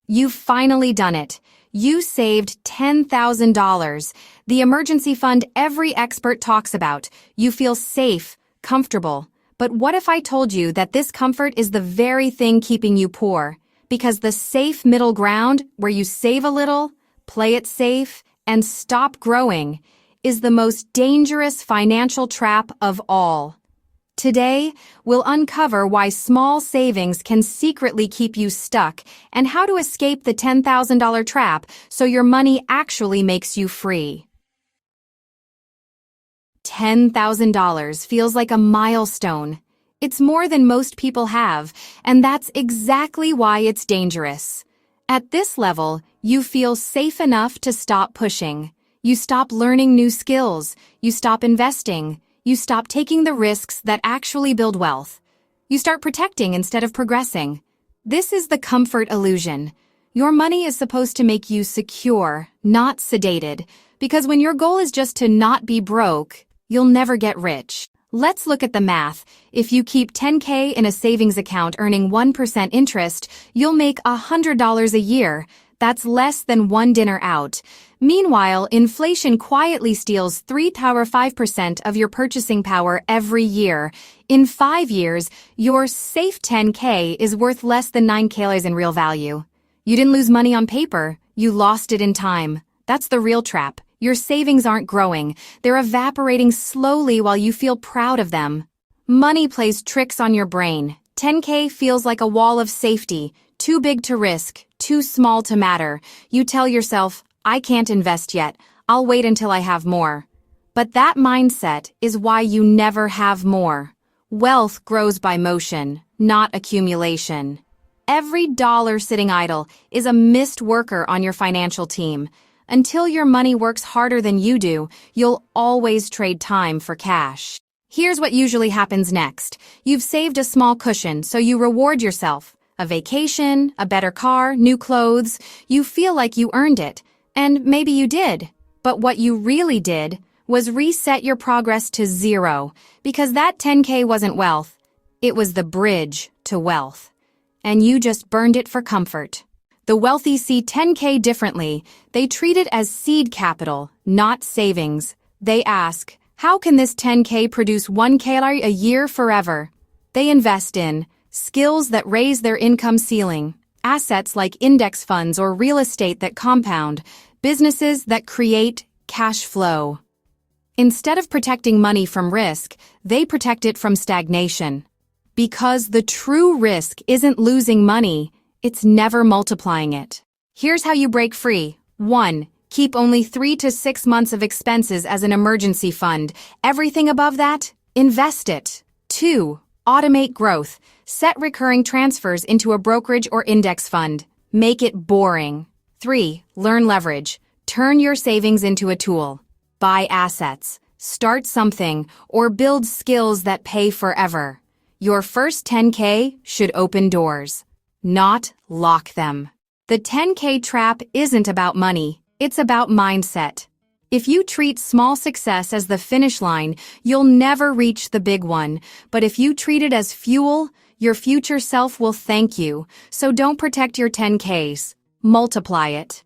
You've finally done it. You saved $10,000, the emergency fund every expert talks about. You feel safe, comfortable. But what if I told you that this comfort is the very thing keeping you poor? Because the safe middle ground, where you save a little, play it safe, and stop growing, is the most dangerous financial trap of all. Today, we'll uncover why small savings can secretly keep you stuck and how to escape the $10,000 trap so your money actually makes you free. $10,000 feels like a milestone. It's more than most people have, and that's exactly why it's dangerous. At this level, you feel safe enough to stop pushing. You stop learning new skills. You stop investing. You stop taking the risks that actually build wealth. You start protecting instead of progressing. This is the comfort illusion. Your money is supposed to make you secure, not sedated, because when your goal is just to not be broke, you'll never get rich. Let's look at the math. If you keep $10K in a savings account earning 1% interest, you'll make $100 a year. That's less than one dinner out. Meanwhile, inflation quietly steals 3.5% of your purchasing power every year. In 5 years, your safe $10K is worth less than $9K in real value. You didn't lose money on paper, you lost it in time. That's the real trap. Your savings aren't growing. They're evaporating slowly while you feel proud of them. Money plays tricks on your brain. $10K feels like a wall of safety, too big to risk, too small to matter. You tell yourself, I can't invest yet. I'll wait until I have more. But that mindset is why you never have more. Wealth grows by motion, not accumulation. Every dollar sitting idle is a missed worker on your financial team. Until your money works harder than you do, you'll always trade time for cash. Here's what usually happens next. You've saved a small cushion, so you reward yourself. A vacation, a better car, new clothes. You feel like you earned it. And maybe you did. But what you really did was reset your progress to zero, because that $10K wasn't wealth. It was the bridge to wealth. And you just burned it for comfort. The wealthy see $10K differently. They treat it as seed capital, not savings. They ask, how can this $10K produce $1K a year forever? They invest in skills that raise their income ceiling, assets like index funds or real estate that compound, businesses that create cash flow. Instead of protecting money from risk, they protect it from stagnation. Because the true risk isn't losing money, it's never multiplying it. Here's how you break free. 1. Keep only 3 to 6 months of expenses as an emergency fund. Everything above that, invest it. 2. Automate growth. Set recurring transfers into a brokerage or index fund. Make it boring. 3. Learn leverage. Turn your savings into a tool. Buy assets. Start something or build skills that pay forever. Your first $10K should open doors, not lock them. The $10K trap isn't about money. It's about mindset. If you treat small success as the finish line, you'll never reach the big one. But if you treat it as fuel, your future self will thank you. So don't protect your $10Ks. Multiply it.